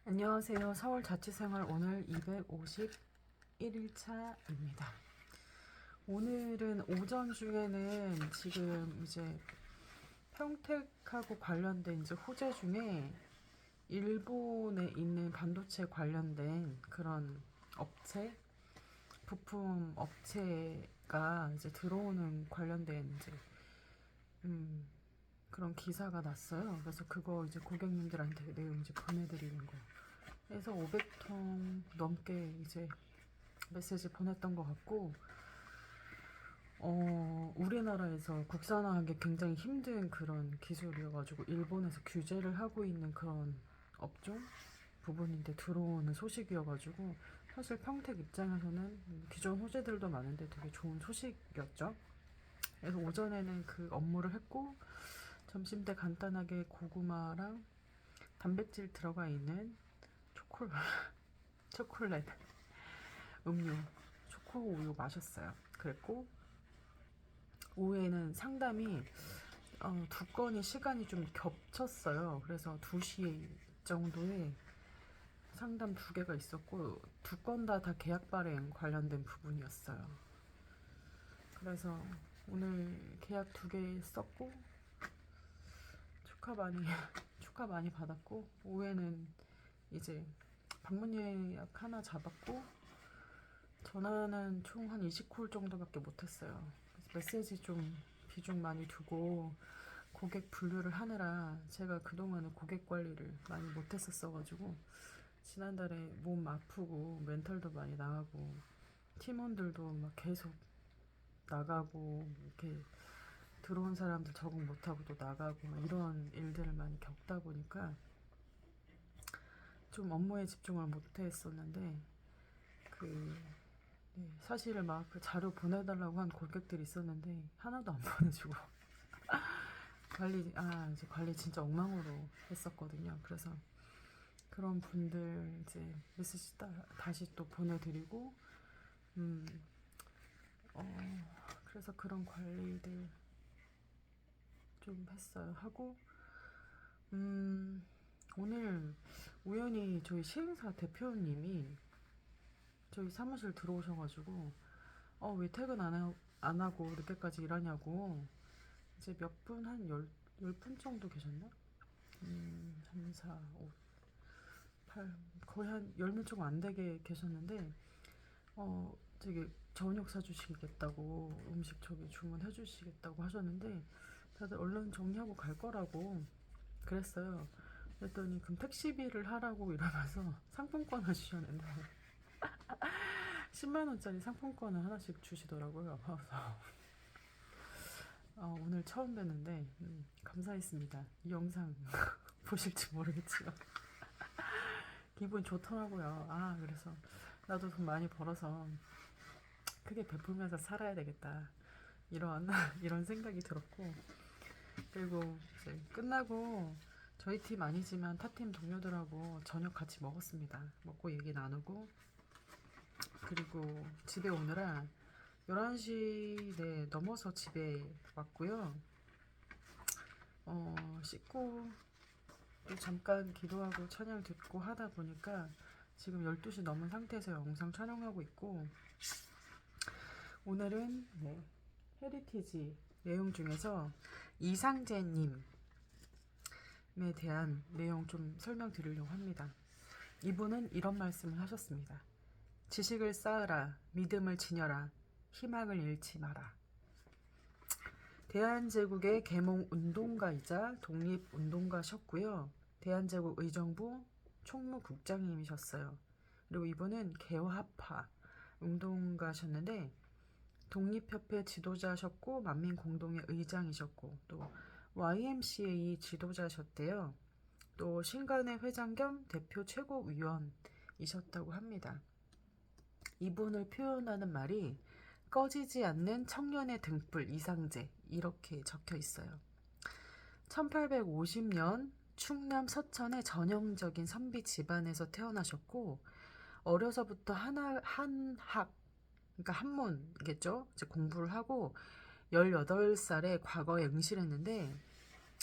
안녕하세요. 서울자취생활 오늘 251일차입니다. 오늘은 오전 중에는 지금 이제 평택하고 관련된 이제 호재 중에 일본에 있는 반도체 관련된 그런 업체, 부품 업체가 이제 들어오는 관련된 이제 그런 기사가 났어요. 그래서 그거 이제 고객님들한테 내용 이제 보내드리는 거. 그래서 500통 넘게 이제 메시지 보냈던 것 같고, 우리나라에서 국산화하기 굉장히 힘든 그런 기술이어가지고 일본에서 규제를 하고 있는 그런 업종 부분인데 들어오는 소식이어가지고 사실 평택 입장에서는 기존 호재들도 많은데 되게 좋은 소식이었죠. 그래서 오전에는 그 업무를 했고 점심 때 간단하게 고구마랑 단백질 들어가 있는 초콜릿 음료 초코 우유 마셨어요. 그랬고 오후에는 상담이 두 건이 시간이 좀 겹쳤어요. 그래서 2시 정도에 상담 두 개가 있었고 두 건 다 계약 발행 관련된 부분이었어요. 그래서 오늘 계약 두 개 썼고 축하 많이 축하 많이 받았고 오후에는 이제 방문 예약 하나 잡았고 전화는 총 한 20콜 정도밖에 못했어요. 메시지 좀 비중 많이 두고 고객 분류를 하느라 제가 그동안은 고객 관리를 많이 못했었어가지고 지난달에 몸 아프고 멘탈도 많이 나가고 팀원들도 막 계속 나가고 이렇게 들어온 사람들 적응 못하고 또 나가고 막 이런 일들을 많이 겪다 보니까 좀 업무에 집중을 못했었는데 그 사실을 막 그 자료 보내달라고 한 고객들이 있었는데 하나도 안 보내주고 이제 관리 진짜 엉망으로 했었거든요. 그래서 그런 분들 이제 메시지 다시 또 보내드리고 음, 그래서 그런 관리들 좀 했어요. 하고 오늘 우연히 저희 시행사 대표님이 저희 사무실 들어오셔가지고 왜 퇴근 안 하고 늦게까지 일하냐고 이제 몇 분, 한 10분 정도 계셨나? 3, 4, 5, 8, 거의 한 10명 조금 안 되게 계셨는데, 되게 저녁 사주시겠다고, 음식 저기 주문해 주시겠다고 하셨는데, 다들 얼른 정리하고 갈 거라고 그랬어요. 그랬더니 그럼 택시비를 하라고 이러면서 상품권을 주셨는데, 10만원짜리 상품권을 하나씩 주시더라고요. 그래서 오늘 처음 뵀는데 감사했습니다. 이 영상 보실지 모르겠지만 기분 좋더라고요. 그래서 나도 돈 많이 벌어서 크게 베풀면서 살아야 되겠다 이런 이런 생각이 들었고 그리고 이제 끝나고 저희 팀 아니지만 타 팀 동료들하고 저녁 같이 먹었습니다. 먹고 얘기 나누고 그리고 집에 오느라 11시 넘어서 집에 왔고요. 씻고 또 잠깐 기도하고 찬양 듣고 하다 보니까 지금 12시 넘은 상태에서 영상 촬영하고 있고 오늘은 헤리티지 내용 중에서 이상재님에 대한 내용 좀 설명드리려고 합니다. 이분은 이런 말씀을 하셨습니다. 지식을 쌓으라, 믿음을 지녀라, 희망을 잃지 마라. 대한제국의 계몽운동가이자 독립운동가셨고요. 대한제국 의정부 총무국장님이셨어요. 그리고 이분은 개화파 운동가셨는데 독립협회 지도자셨고 만민공동의 의장이셨고 또 YMCA 지도자셨대요. 또 신간의 회장 겸 대표 최고위원이셨다고 합니다. 이분을 표현하는 말이 꺼지지 않는 청년의 등불 이상재 이렇게 적혀 있어요. 1850년 충남 서천의 전형적인 선비 집안에서 태어나셨고 어려서부터 한학 그러니까 한문이겠죠. 이제 공부를 하고 18살에 과거에 응시를 했는데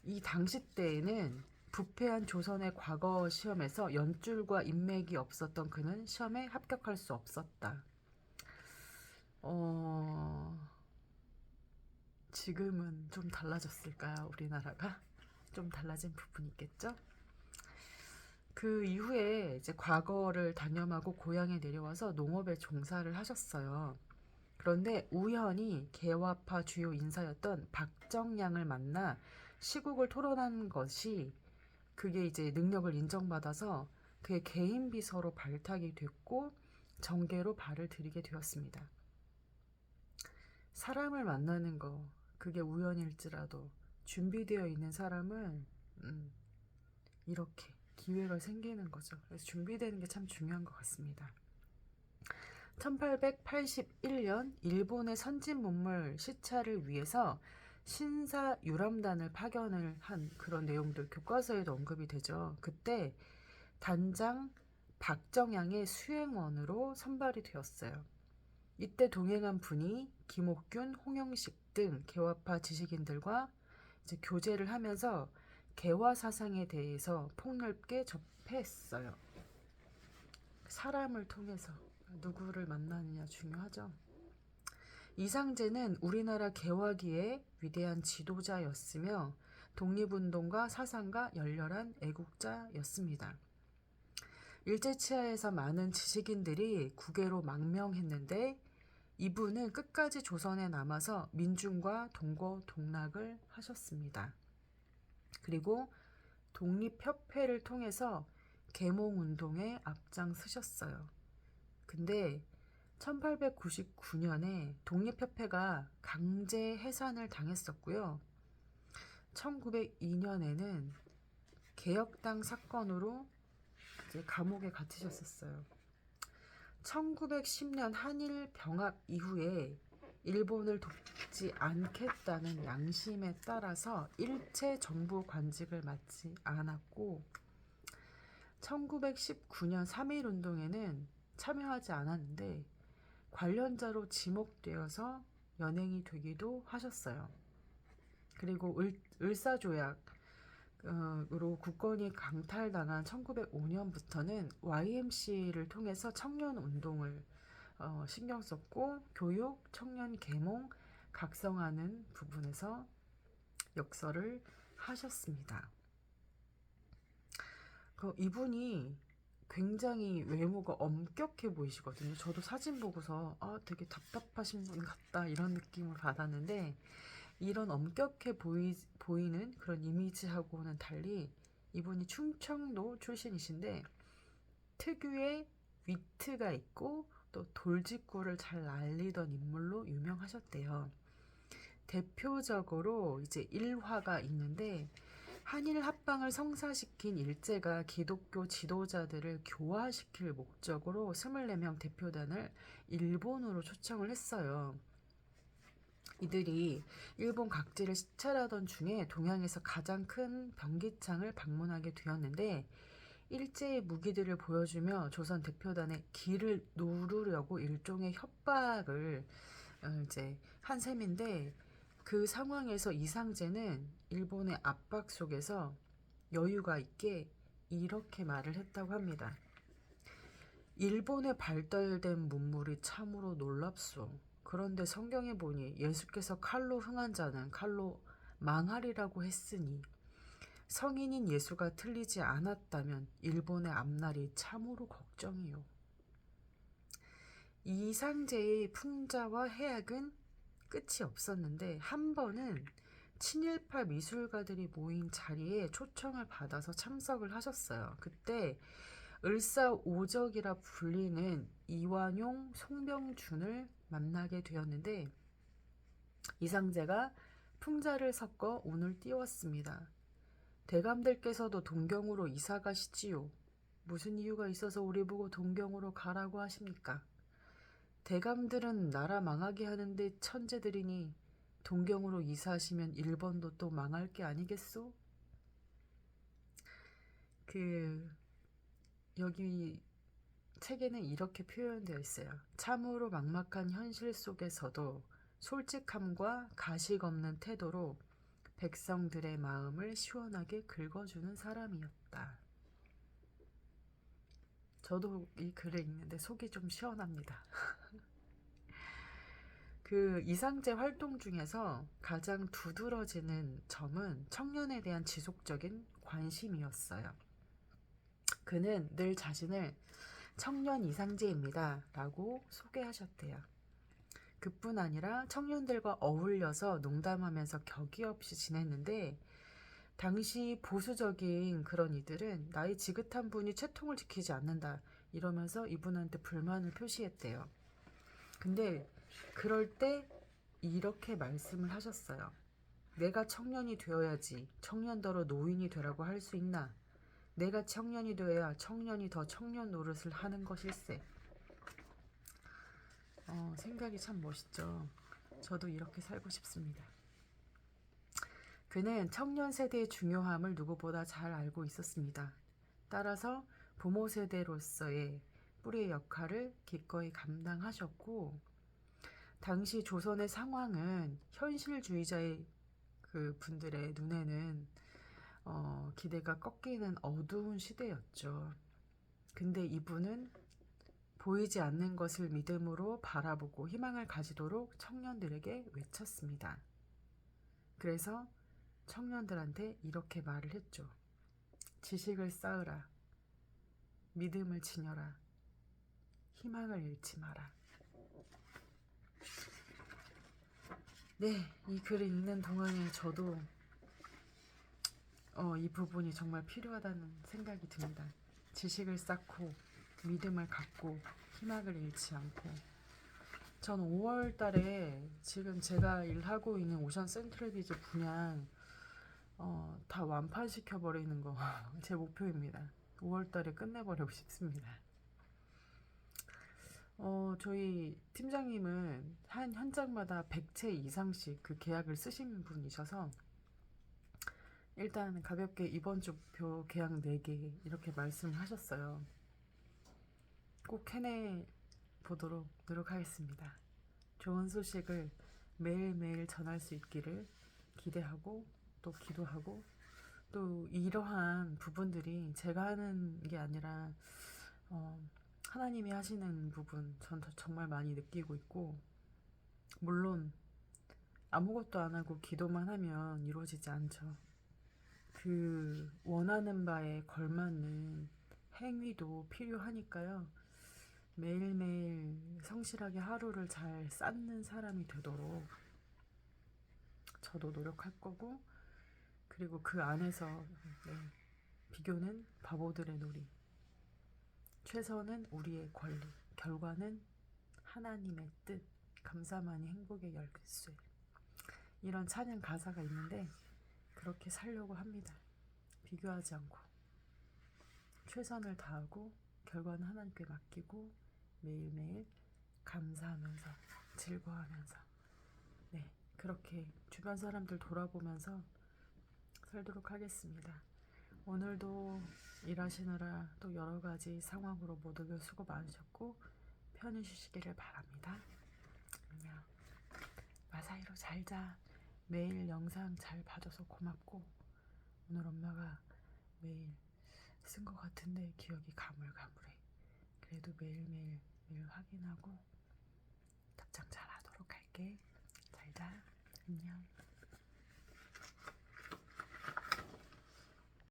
이 당시 때에는 부패한 조선의 과거 시험에서 연줄과 인맥이 없었던 그는 시험에 합격할 수 없었다. 지금은 좀 달라졌을까요? 우리나라가? 좀 달라진 부분이 있겠죠? 그 이후에 이제 과거를 단념하고 고향에 내려와서 농업에 종사를 하셨어요. 그런데 우연히 개화파 주요 인사였던 박정량을 만나 시국을 토론한 것이 그게 이제 능력을 인정받아서 그의 개인 비서로 발탁이 됐고 정계로 발을 들이게 되었습니다. 사람을 만나는 거 그게 우연일지라도 준비되어 있는 사람은 이렇게 기회가 생기는 거죠. 그래서 준비되는 게 참 중요한 것 같습니다. 1881년 일본의 선진 문물 시찰을 위해서 신사 유람단을 파견을 한 그런 내용들 교과서에도 언급이 되죠. 그때 단장 박정양의 수행원으로 선발이 되었어요. 이때 동행한 분이 김옥균, 홍영식 등 개화파 지식인들과 이제 교제를 하면서 개화 사상에 대해서 폭넓게 접했어요. 사람을 통해서 누구를 만나느냐 중요하죠. 이상제는 우리나라 개화기의 위대한 지도자였으며 독립운동가 사상가 열렬한 애국자였습니다. 일제치하에서 많은 지식인들이 국외로 망명했는데 이분은 끝까지 조선에 남아서 민중과 동고동락을 하셨습니다. 그리고 독립협회를 통해서 계몽운동에 앞장서셨어요. 근데 1899년에 독립협회가 강제 해산을 당했었고요. 1902년에는 개혁당 사건으로 이제 감옥에 갇히셨었어요. 1910년 한일 병합 이후에 일본을 돕지 않겠다는 양심에 따라서 일체 정부 관직을 맡지 않았고 1919년 3.1운동에는 참여하지 않았는데 관련자로 지목되어서 연행이 되기도 하셨어요. 그리고 을사조약으로 국권이 강탈당한 1905년부터는 YMC를 통해서 청년운동을 신경 썼고 교육, 청년 계몽, 각성하는 부분에서 역설을 하셨습니다. 이분이 굉장히 외모가 엄격해 보이시거든요. 저도 사진 보고서 되게 답답하신 분 같다 이런 느낌을 받았는데 이런 엄격해 보이는 그런 이미지하고는 달리 이분이 충청도 출신이신데 특유의 위트가 있고 또 돌직구를 잘 날리던 인물로 유명하셨대요. 대표적으로 이제 일화가 있는데 한일 합방을 성사시킨 일제가 기독교 지도자들을 교화시킬 목적으로 24명 대표단을 일본으로 초청을 했어요. 이들이 일본 각지를 시찰하던 중에 동양에서 가장 큰 병기창을 방문하게 되었는데 일제의 무기들을 보여주며 조선 대표단의 기를 누르려고 일종의 협박을 이제 한 셈인데 그 상황에서 이상제는 일본의 압박 속에서 여유가 있게 이렇게 말을 했다고 합니다. 일본의 발달된 문물이 참으로 놀랍소. 그런데 성경에 보니 예수께서 칼로 흥한 자는 칼로 망하리라고 했으니 성인인 예수가 틀리지 않았다면 일본의 앞날이 참으로 걱정이요. 이상제의 풍자와 해악은 끝이 없었는데 한 번은 친일파 미술가들이 모인 자리에 초청을 받아서 참석을 하셨어요. 그때 을사오적이라 불리는 이완용, 송병준을 만나게 되었는데 이상제가 풍자를 섞어 운을 띄웠습니다. 대감들께서도 동경으로 이사 가시지요. 무슨 이유가 있어서 우리 보고 동경으로 가라고 하십니까? 대감들은 나라 망하게 하는데 천재들이니 동경으로 이사하시면 일본도 또 망할 게 아니겠소? 여기 책에는 이렇게 표현되어 있어요. 참으로 막막한 현실 속에서도 솔직함과 가식 없는 태도로 백성들의 마음을 시원하게 긁어주는 사람이었다. 저도 이 글을 읽는데 속이 좀 시원합니다. 그 이상재 활동 중에서 가장 두드러지는 점은 청년에 대한 지속적인 관심이었어요. 그는 늘 자신을 청년 이상재입니다 라고 소개하셨대요. 그뿐 아니라 청년들과 어울려서 농담하면서 격이 없이 지냈는데, 당시 보수적인 그런 이들은 나이 지긋한 분이 채통을 지키지 않는다 이러면서 이분한테 불만을 표시했대요. 근데 그럴 때 이렇게 말씀을 하셨어요. 내가 청년이 되어야지 청년더러 노인이 되라고 할 수 있나? 내가 청년이 되어야 청년이 더 청년 노릇을 하는 것일세. 생각이 참 멋있죠. 저도 이렇게 살고 싶습니다. 그는 청년 세대의 중요함을 누구보다 잘 알고 있었습니다. 따라서 부모 세대로서의 뿌리의 역할을 기꺼이 감당하셨고, 당시 조선의 상황은 현실주의자의 그 분들의 눈에는 기대가 꺾이는 어두운 시대였죠. 근데 이분은 보이지 않는 것을 믿음으로 바라보고 희망을 가지도록 청년들에게 외쳤습니다. 그래서 청년들한테 이렇게 말을 했죠. 지식을 쌓으라. 믿음을 지녀라. 희망을 잃지 마라. 네, 이 글을 읽는 동안에 저도 이 부분이 정말 필요하다는 생각이 듭니다. 지식을 쌓고 믿음을 갖고 희망을 잃지 않고. 전 5월 달에 지금 제가 일하고 있는 오션 센트럴비즈 분양 다 완판시켜 버리는 거 제 목표입니다. 5월 달에 끝내버리고 싶습니다. 저희 팀장님은 한 현장마다 100채 이상씩 그 계약을 쓰신 분이셔서 일단 가볍게 이번 주 표 계약 4개 이렇게 말씀을 하셨어요. 꼭 해내 보도록 노력하겠습니다. 좋은 소식을 매일매일 전할 수 있기를 기대하고 또 기도하고, 또 이러한 부분들이 제가 하는 게 아니라 하나님이 하시는 부분 전 정말 많이 느끼고 있고, 물론 아무것도 안 하고 기도만 하면 이루어지지 않죠. 그 원하는 바에 걸맞는 행위도 필요하니까요. 매일매일 성실하게 하루를 잘 쌓는 사람이 되도록 저도 노력할 거고, 그리고 그 안에서 비교는 바보들의 놀이, 최선은 우리의 권리, 결과는 하나님의 뜻, 감사만이 행복의 열쇠, 이런 찬양 가사가 있는데 그렇게 살려고 합니다. 비교하지 않고 최선을 다하고 결과는 하나님께 맡기고 매일매일 감사하면서 즐거워하면서 그렇게 주변 사람들 돌아보면서 살도록 하겠습니다. 오늘도 일하시느라 또 여러 가지 상황으로 모두들 수고 많으셨고 편히 쉬시기를 바랍니다. 안녕. 마사이로 잘 자. 매일 영상 잘 봐줘서 고맙고, 오늘 엄마가 매일 쓴 것 같은데 기억이 가물가물해. 그래도 매일 확인하고 답장 잘 하도록 할게. 잘 자. 안녕.